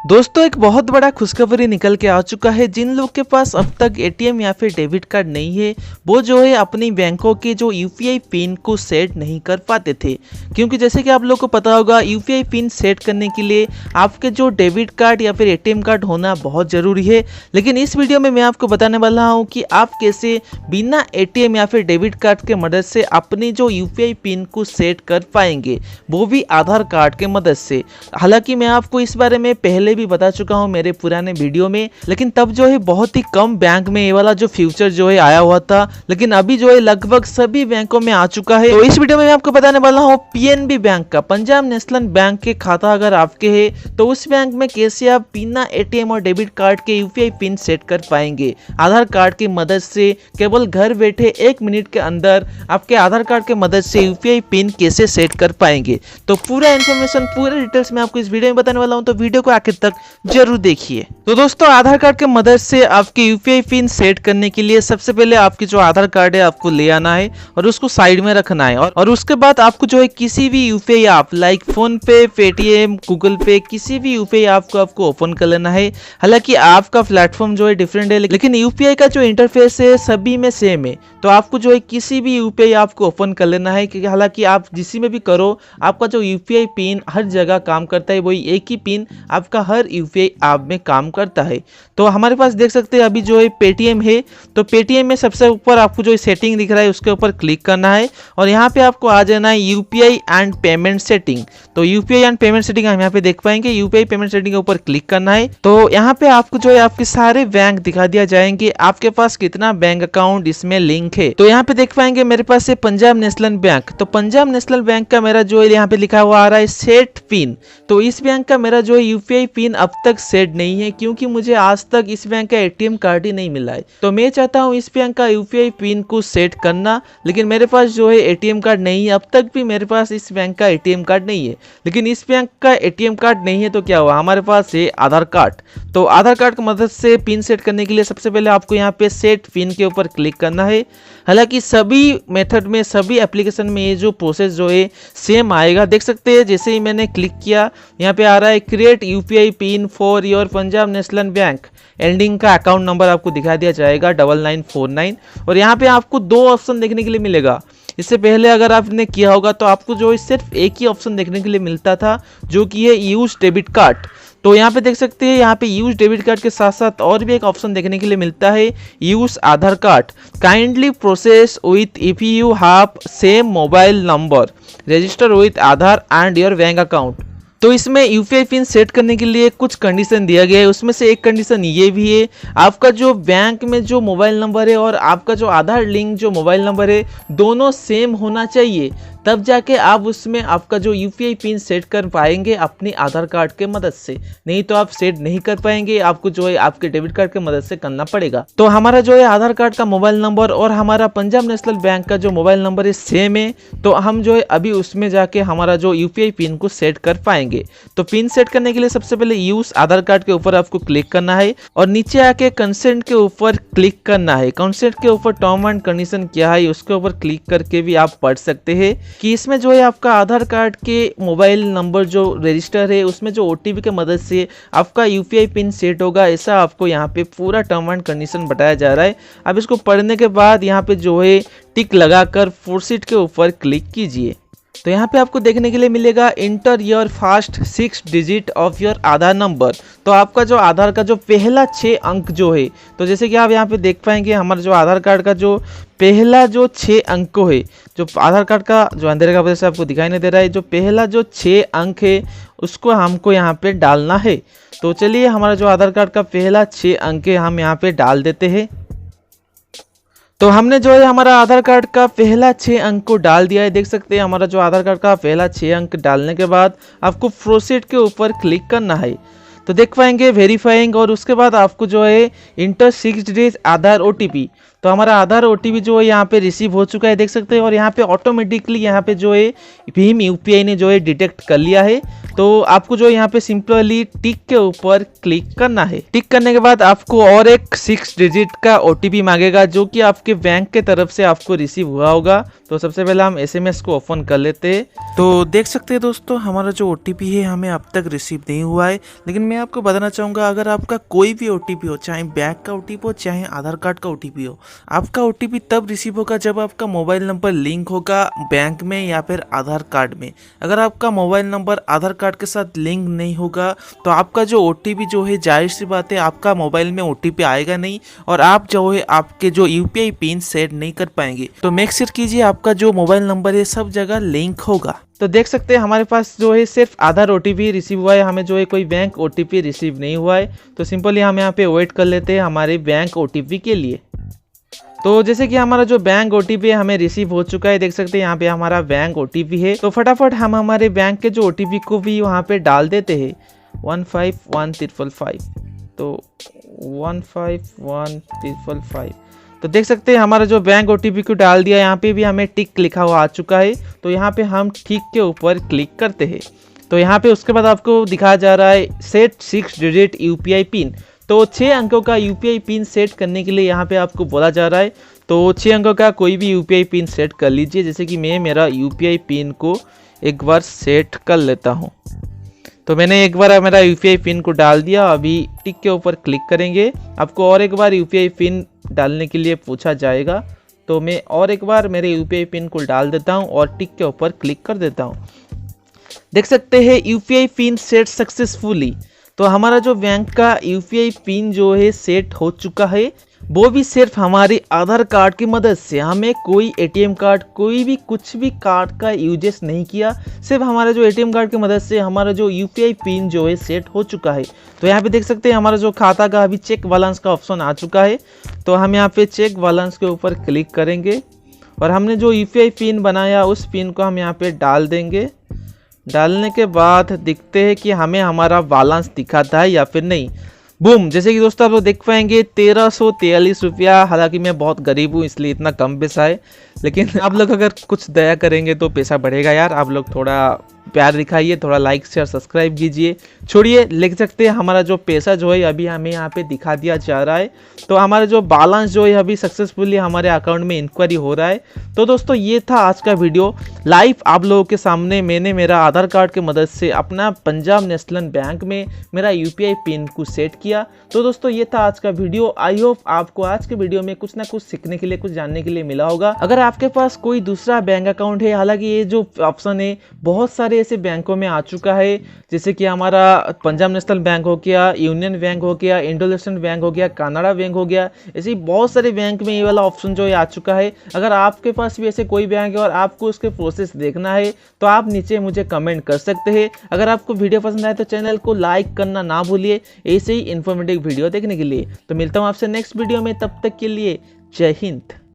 दोस्तों एक बहुत बड़ा खुशखबरी निकल के आ चुका है। जिन लोग के पास अब तक एटीएम या फिर डेबिट कार्ड नहीं है वो जो है अपनी बैंकों के जो यूपीआई पिन को सेट नहीं कर पाते थे, क्योंकि जैसे कि आप लोग को पता होगा यूपीआई पिन सेट करने के लिए आपके जो डेबिट कार्ड या फिर एटीएम कार्ड होना बहुत ज़रूरी है। लेकिन इस वीडियो में मैं आपको बताने वाला हूँ कि आप कैसे बिना एटीएम या फिर डेबिट कार्ड के मदद से अपनी जो यूपीआई पिन को सेट कर पाएंगे, वो भी आधार कार्ड के मदद से। हालांकि मैं आपको इस बारे में पहले भी बता चुका हूं मेरे पुराने वीडियो में, लेकिन तब जो है बहुत ही कम बैंक में ये वाला जो फ्यूचर जो है आया हुआ था, लेकिन अभी जो है लगभग सभी बैंकों में आ चुका है। तो इस वीडियो में मैं आपको बताने वाला हूं पीएनबी बैंक का, पंजाब नेशनल बैंक के खाता अगर आपके है तो उस बैंक में कैसे आप बिना एटीएम और डेबिट कार्ड के यूपीआई पिन सेट कर पाएंगे आधार कार्ड की मदद से। केवल घर बैठे 1 मिनट के अंदर आपके आधार कार्ड के मदद से यूपीआई पिन कैसे सेट कर पाएंगे। तो पूरा इन्फॉर्मेशन पूरे डिटेल्स में आपको इस वीडियो में बताने वाला हूं, तो वीडियो को आखिर तक जरूर देखिए। तो दोस्तों आधार कार्ड के मदद से आपके यूपीआई पिन सेट करने के लिए सबसे पहले आपकी जो आधार कार्ड है आपको ले आना है और उसको साइड में रखना है, और उसके बाद आपको जो है किसी भी यूपीआई ऐप लाइक फोन पे, पेटीएम, गूगल पे, किसी भी यूपीआई ऐप को आपको ओपन कर लेना है। हालांकि आपका प्लेटफॉर्म जो है डिफरेंट है, लेकिन यूपीआई का जो इंटरफेस है सभी में सेम है। तो आपको जो है किसी भी यूपीआई ऐप को ओपन कर लेना है, क्योंकि हालांकि आप जिसी में भी करो आपका जो यूपीआई पिन हर जगह काम करता है, वही एक ही पिन आपका हर यूपीआई ऐप में काम करता है। तो हमारे पास देख सकते हैं अभी जो है पेटीएम है, तो पेटीएम में सबसे ऊपर आपको जो सेटिंग दिख रहा है उसके ऊपर क्लिक करना है और यहाँ पे आपको आ जाना है यूपीआई एंड पेमेंट सेटिंग। तो यूपीआई एंड पेमेंट सेटिंग हम यहाँ पे देख पाएंगे, यूपीआई पेमेंट सेटिंग के ऊपर क्लिक करना है। तो यहाँ पे आपको जो है आपके सारे बैंक दिखा दिया जाएंगे, आपके पास कितना बैंक अकाउंट इसमें लिंक है। तो यहाँ पे देख पाएंगे मेरे पास है पंजाब नेशनल बैंक, तो पंजाब नेशनल बैंक का मेरा जो है यहाँ पे लिखा हुआ आ रहा है सेट पिन। तो इस बैंक का मेरा जो है यूपीआई पिन अब तक सेट नहीं है, क्योंकि मुझे आज तक इस बैंक का एटीएम कार्ड ही नहीं मिला है। तो मैं चाहता हूँ इस बैंक का यूपीआई पिन को सेट करना, लेकिन मेरे पास जो है एटीएम कार्ड नहीं है। अब तक भी मेरे पास इस बैंक का एटीएम कार्ड नहीं है, लेकिन इस बैंक का एटीएम कार्ड नहीं है तो क्या हुआ, हमारे पास है आधार कार्ड। तो आधार कार्ड की मदद से पिन सेट करने के लिए सबसे पहले आपको यहाँ पे सेट पिन के ऊपर क्लिक करना है। हालांकि सभी मेथड में, सभी एप्लीकेशन में ये जो प्रोसेस जो है सेम आएगा। देख सकते हैं जैसे ही मैंने क्लिक किया यहाँ पे आ रहा है create UPI pin for your Punjab national bank, ending का अकाउंट नंबर आपको दिखा दिया जाएगा 9949, और यहाँ पे आपको 2 ऑप्शन देखने के लिए मिलेगा। इससे पहले अगर आपने किया होगा तो आपको जो सिर्फ एक ही ऑप्शन देखने के लिए मिलता था, जो कि है यूज डेबिट कार्ड। तो यहाँ पे देख सकते हैं यहाँ पे यूज डेबिट कार्ड के साथ साथ और भी एक ऑप्शन देखने के लिए मिलता है, use Aadhaar card, kindly process with if you have same mobile number register with Aadhaar and your bank account. तो इसमें यूपीआई पिन सेट करने के लिए कुछ कंडीशन दिया गया है, उसमें से एक कंडीशन ये भी है, आपका जो बैंक में जो मोबाइल नंबर है और आपका जो आधार लिंक जो मोबाइल नंबर है दोनों सेम होना चाहिए, तब जाके आप उसमें आपका जो यूपीआई पिन सेट कर पाएंगे अपनी आधार कार्ड के मदद से। नहीं तो आप सेट नहीं कर पाएंगे, आपको जो है आपके डेबिट कार्ड की मदद से करना पड़ेगा। तो हमारा जो है आधार कार्ड का मोबाइल नंबर और हमारा पंजाब नेशनल बैंक का जो मोबाइल नंबर है सेम है, तो हम जो है अभी उसमें जाके हमारा जो यूपीआई पिन को सेट कर पाएंगे। तो पिन सेट करने के लिए सबसे पहले यूज आधार कार्ड के ऊपर आपको क्लिक करना है और नीचे आके कंसेंट के ऊपर क्लिक करना है। कंसेंट के ऊपर टर्म एंड कंडीशन क्या है उसके ऊपर क्लिक करके भी आप पढ़ सकते हैं कि इसमें जो है आपका आधार कार्ड के मोबाइल नंबर जो रजिस्टर है उसमें जो ओटीपी के मदद से आपका यूपीआई पिन सेट होगा, ऐसा आपको यहाँ पे पूरा टर्म एंड कंडीशन बताया जा रहा है। अब इसको पढ़ने के बाद यहाँ पे जो है टिक लगाकर प्रोसीड के ऊपर क्लिक कीजिए। तो यहाँ पे आपको देखने के लिए मिलेगा inter your first 6 digit of your Aadhaar number. तो आपका जो आधार का जो पहला 6 अंक जो है, तो जैसे कि आप यहाँ पे देख पाएंगे हमारा जो आधार कार्ड का जो पहला जो 6 अंक है, जो आधार कार्ड का जो अंधेरे का वजह से आपको दिखाई नहीं दे रहा है, जो पहला जो 6 अंक है उसको हमको यहाँ पे डालना है। तो चलिए हमारा जो आधार कार्ड का पहला 6 अंक है हम यहाँ पे डाल देते हैं। तो हमने जो है हमारा आधार कार्ड का पहला 6 अंक को डाल दिया है। देख सकते हैं हमारा जो आधार कार्ड का पहला 6 अंक डालने के बाद आपको प्रोसीड के ऊपर क्लिक करना है। तो देख पाएंगे वेरीफाइंग, और उसके बाद आपको जो है इंटर 6 डिजिट आधार ओटीपी। तो हमारा आधार ओटीपी जो है यहाँ पे रिसीव हो चुका है, देख सकते हैं। और यहाँ पे ऑटोमेटिकली यहाँ पे जो है भीम यूपीआई ने जो है डिटेक्ट कर लिया है। तो आपको जो यहाँ पे सिंपली टिक के ऊपर क्लिक करना है। टिक करने के बाद आपको और एक 6 डिजिट का ओटीपी मांगेगा, जो कि आपके बैंक के तरफ से आपको रिसीव हुआ होगा। तो सबसे पहले हम एसएमएस को ओपन कर लेते हैं। तो देख सकते हैं दोस्तों, हमारा जो ओटीपी है हमें अब तक रिसीव नहीं हुआ है। लेकिन मैं आपको बताना चाहूँगा, अगर आपका कोई भी ओटीपी हो, चाहे बैंक का ओटीपी हो, चाहे आधार कार्ड का ओटीपी हो, आपका ओटीपी तब रिसीव होगा जब आपका मोबाइल नंबर लिंक होगा बैंक में या फिर आधार कार्ड में। अगर आपका मोबाइल नंबर आधार कार्ड के साथ लिंक नहीं होगा तो आपका जो ओटीपी जो है, जाहिर सी बात है आपका मोबाइल में ओटीपी आएगा नहीं और आप जो है आपके जो यूपीआई पिन सेट नहीं कर पाएंगे। तो मेक श्योर कीजिए आपका जो मोबाइल नंबर है सब जगह लिंक होगा। तो देख सकते हैं हमारे पास जो है सिर्फ आधार ओटीपी रिसीव हुआ है, हमें जो है कोई बैंक ओटीपी रिसीव नहीं हुआ है। तो सिंपली हम यहाँ पे वेट कर लेते हैं हमारे बैंक ओटीपी के लिए। तो जैसे कि हमारा जो बैंक ओटीपी हमें रिसीव हो चुका है, देख सकते हैं यहाँ पे हमारा बैंक ओटीपी है। तो फटाफट हम हमारे बैंक के जो ओटीपी को भी वहाँ पे डाल देते हैं, 151555। तो 151555। तो देख सकते हैं हमारा जो बैंक ओटीपी को डाल दिया, यहाँ पे भी हमें टिक लिखा हुआ आ चुका है। तो यहाँ पे हम टिक के ऊपर क्लिक करते हैं। तो यहाँ पे उसके बाद आपको दिखाया जा रहा है सेट 6 डिजिट यूपीआई पिन। तो 6 अंकों का यूपीआई पिन सेट करने के लिए यहाँ पे आपको बोला जा रहा है। तो 6 अंकों का कोई भी यूपीआई पिन सेट कर लीजिए। जैसे कि मैं मेरा यूपीआई पिन को एक बार सेट कर लेता हूँ। तो मैंने एक बार मेरा यूपीआई पिन को डाल दिया। अभी टिक के ऊपर क्लिक करेंगे, आपको और एक बार यूपीआई पिन डालने के लिए पूछा जाएगा। तो मैं और एक बार मेरे यूपीआई पिन को डाल देता हूँ और टिक के ऊपर क्लिक कर देता हूँ। देख सकते हैं यूपीआई पिन सेट सक्सेसफुली। तो हमारा जो बैंक का यूपीआई पिन जो है सेट हो चुका है, वो भी सिर्फ हमारे आधार कार्ड की मदद से। हमें कोई एटीएम कार्ड, कोई भी कुछ भी कार्ड का यूजेस नहीं किया, सिर्फ हमारा जो एटीएम कार्ड की मदद से हमारा जो यूपीआई पिन जो है सेट हो चुका है। तो यहाँ पे देख सकते हैं हमारा जो खाता का अभी चेक बैलेंस का ऑप्शन आ चुका है। तो हम यहाँ पे चेक बैलेंस के ऊपर क्लिक करेंगे और हमने जो यूपीआई पिन बनाया उस पिन को हम यहाँ पे डाल देंगे। डालने के बाद दिखते हैं कि हमें हमारा बैलेंस दिखाता है या फिर नहीं। बूम, जैसे कि दोस्तों आप लोग देख पाएंगे 1343 रुपया। हालांकि मैं बहुत गरीब हूँ इसलिए इतना कम पैसा है, लेकिन आप लोग अगर कुछ दया करेंगे तो पैसा बढ़ेगा यार। आप लोग थोड़ा प्यार दिखाइए, थोड़ा लाइक शेयर सब्सक्राइब कीजिए। छोड़िए, लिख सकते हैं हमारा जो पैसा जो है अभी हमें यहाँ पे दिखा दिया जा रहा है। तो हमारा जो बैलेंस जो है अभी सक्सेसफुली हमारे अकाउंट में इंक्वायरी हो रहा है। तो दोस्तों ये था आज का वीडियो लाइव आप लोगों के सामने। मैंने मेरा आधार कार्ड की मदद से अपना पंजाब नेशनल बैंक में मेरा यूपीआई पिन को सेट किया। तो दोस्तों ये था आज का वीडियो। आई होप आपको आज के वीडियो में कुछ ना कुछ सीखने के लिए, कुछ जानने के लिए मिला होगा। अगर आपके पास कोई दूसरा बैंक अकाउंट है, हालांकि ये जो ऑप्शन है बहुत सारे ऐसे बैंकों में आ चुका है, जैसे कि हमारा पंजाब नेशनल बैंक हो गया, यूनियन बैंक हो गया, इंडोनेशियन बैंक हो गया, कनाडा बैंक हो गया, ऐसे बहुत सारे बैंक में ये वाला ऑप्शन जो है आ चुका है। अगर आपके पास भी ऐसे कोई बैंक है और आपको उसके प्रोसेस देखना है तो आप नीचे मुझे कमेंट कर सकते हैं। अगर आपको वीडियो पसंद आए तो चैनल को लाइक करना ना भूलिए ऐसे ही इन्फॉर्मेटिव वीडियो देखने के लिए। तो मिलता हूँ आपसे नेक्स्ट वीडियो में, तब तक के लिए जय हिंद।